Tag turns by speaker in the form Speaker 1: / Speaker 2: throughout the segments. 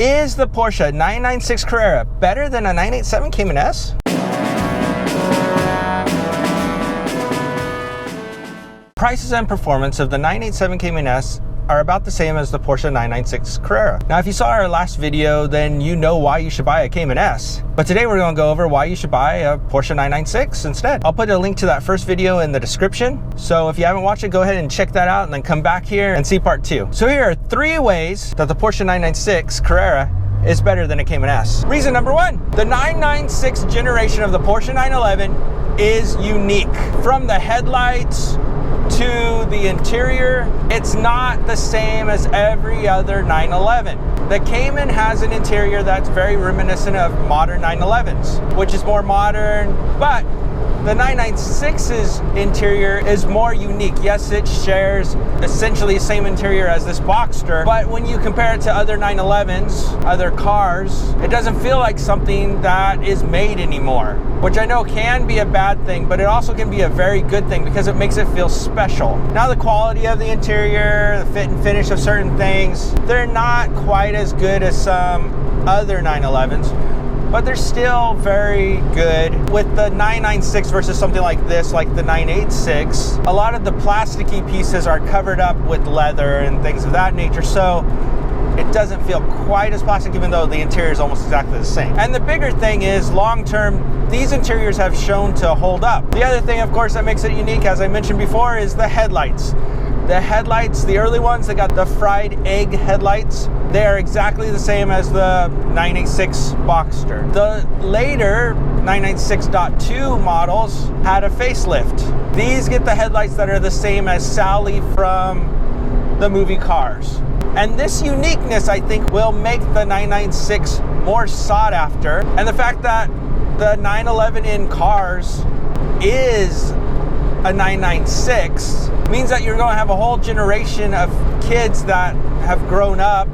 Speaker 1: Is the Porsche 996 Carrera better than a 987 Cayman S? Prices and performance of the 987 Cayman S are about the same as the Porsche 996 Carrera. Now, if you saw our last video, then you know why you should buy a Cayman S. But today we're going to go over why you should buy a Porsche 996 instead. I'll put a link to that first video in the description. So if you haven't watched it, go ahead and check that out and then come back here and see part 2. So here are 3 ways that the Porsche 996 Carrera is better than a Cayman S. Reason number 1, the 996 generation of the Porsche 911 is unique. From the headlights to the interior, it's not the same as every other 911. The Cayman has an interior that's very reminiscent of modern 911s, which is more modern, but the 996's interior is more unique. Yes, it shares essentially the same interior as this Boxster, but when you compare it to other 911s, other cars, it doesn't feel like something that is made anymore, which I know can be a bad thing, but it also can be a very good thing because it makes it feel special. Now, the quality of the interior, the fit and finish of certain things, they're not quite as good as some other 911s, but they're still very good. With the 996 versus something like this, like the 986, a lot of the plasticky pieces are covered up with leather and things of that nature, so it doesn't feel quite as plastic, even though the interior is almost exactly the same. And the bigger thing is, long term, these interiors have shown to hold up. The other thing, of course, that makes it unique, as I mentioned before, is the headlights. The headlights, the early ones, they got the fried egg headlights. They are exactly the same as the 986 Boxster. The later 996.2 models had a facelift. These get the headlights that are the same as Sally from the movie Cars. And this uniqueness, I think, will make the 996 more sought after. And the fact that the 911 in Cars is a 996 means that you're going to have a whole generation of kids that have grown up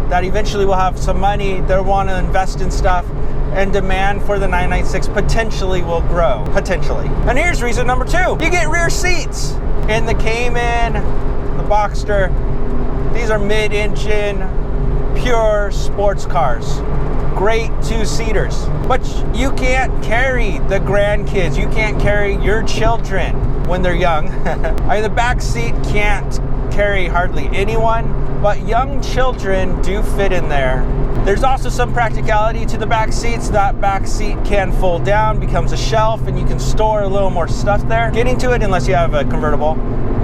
Speaker 1: that eventually will have some money, they'll want to invest in stuff, and demand for the 996 potentially will grow. Potentially. And here's reason number 2. You get rear seats. In the Cayman, the Boxster, these are mid-engine, pure sports cars. Great 2-seaters. But you can't carry the grandkids. You can't carry your children when they're young. I mean, the back seat can't carry hardly anyone, but young children do fit in there. There's also some practicality to the back seats. That back seat can fold down, becomes a shelf, and you can store a little more stuff there. Getting to it, unless you have a convertible,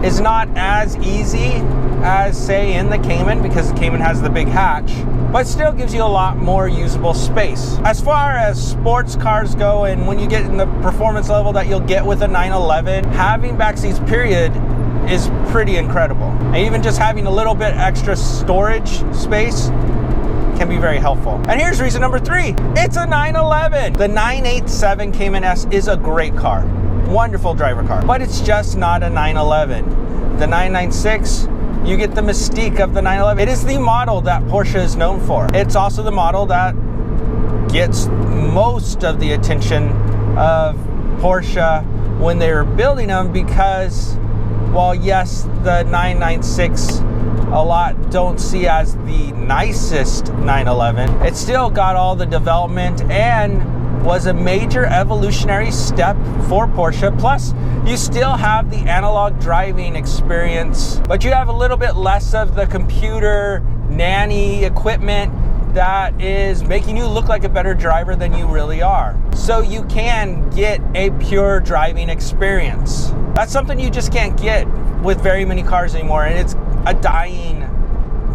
Speaker 1: is not as easy as, say, in the Cayman, because the Cayman has the big hatch, but still gives you a lot more usable space. As far as sports cars go, and when you get in the performance level that you'll get with a 911, having back seats, period, is pretty incredible. And even just having a little bit extra storage space can be very helpful. And here's reason number 3. It's a 911. The 987 Cayman S is a great car. Wonderful driver car. But it's just not a 911. The 996, you get the mystique of the 911. It is the model that Porsche is known for. It's also the model that gets most of the attention of Porsche when they were building them, because while yes, the 996 a lot don't see as the nicest 911, it still got all the development and was a major evolutionary step for Porsche. Plus, you still have the analog driving experience, but you have a little bit less of the computer nanny equipment that is making you look like a better driver than you really are. So you can get a pure driving experience. That's something you just can't get with very many cars anymore, and it's a dying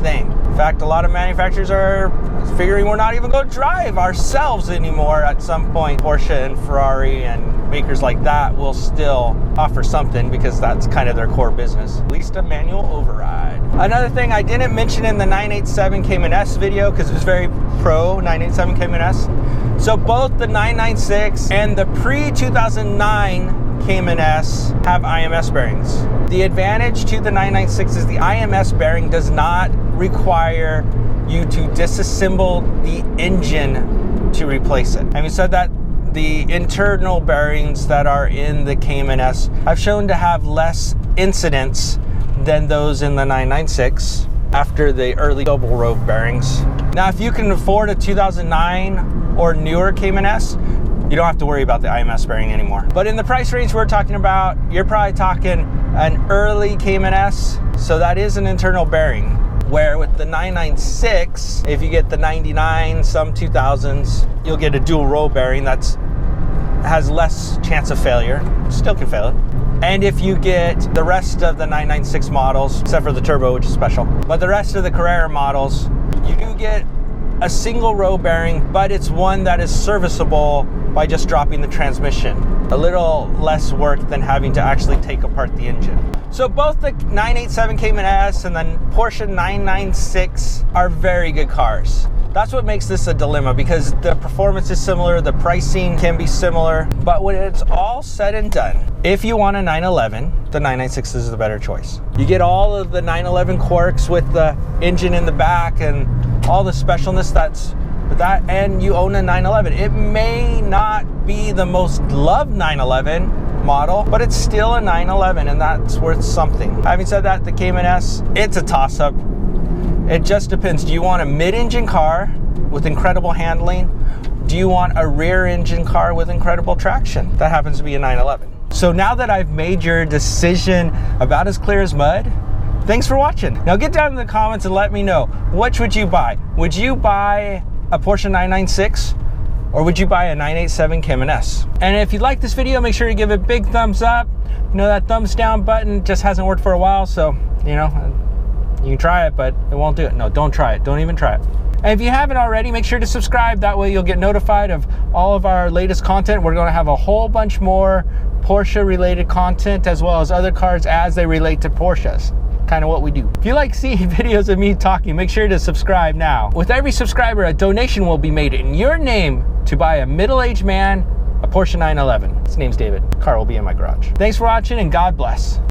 Speaker 1: thing. In fact, a lot of manufacturers are figuring we're not even going to drive ourselves anymore at some point. Porsche and Ferrari and makers like that will still offer something because that's kind of their core business. At least a manual override. Another thing I didn't mention in the 987 Cayman S video, because it was very pro 987 Cayman S. So both the 996 and the pre-2009 Cayman S have IMS bearings. The advantage to the 996 is the IMS bearing does not require you to disassemble the engine to replace it. Having said that, the internal bearings that are in the Cayman S have shown to have less incidents than those in the 996 after the early double rove bearings. Now, if you can afford a 2009 or newer Cayman S, you don't have to worry about the IMS bearing anymore. But in the price range we're talking about, you're probably talking an early Cayman S, so that is an internal bearing. Where with the 996, if you get the 99, some 2000s, you'll get a dual roll bearing that's has less chance of failure, still can fail it. And if you get the rest of the 996 models, except for the turbo, which is special, but the rest of the Carrera models, you do get a single row bearing, but it's one that is serviceable by just dropping the transmission. A little less work than having to actually take apart the engine. So both the 987 Cayman S and the Porsche 996 are very good cars. That's what makes this a dilemma, because the performance is similar, the pricing can be similar, but when it's all said and done, if you want a 911, the 996 is the better choice. You get all of the 911 quirks with the engine in the back and all the specialness that's with that, and you own a 911. It may not be the most loved 911 model, but it's still a 911, and that's worth something. Having said that, the Cayman S, it's a toss-up. It just depends. Do you want a mid-engine car with incredible handling? Do you want a rear-engine car with incredible traction? That happens to be a 911. So now that I've made your decision about as clear as mud, thanks for watching. Now get down in the comments and let me know, which would you buy? Would you buy a Porsche 996 or would you buy a 987 Cayman S? And if you like this video, make sure to give it a big thumbs up. You know, that thumbs down button just hasn't worked for a while, so, you know, you can try it, but it won't do it. No, don't try it. Don't even try it. And if you haven't already, make sure to subscribe. That way you'll get notified of all of our latest content. We're going to have a whole bunch more Porsche-related content, as well as other cars as they relate to Porsches. Kind of what we do. If you like seeing videos of me talking, make sure to subscribe now. With every subscriber, a donation will be made in your name to buy a middle-aged man a Porsche 911. His name's David. Car will be in my garage. Thanks for watching, and God bless.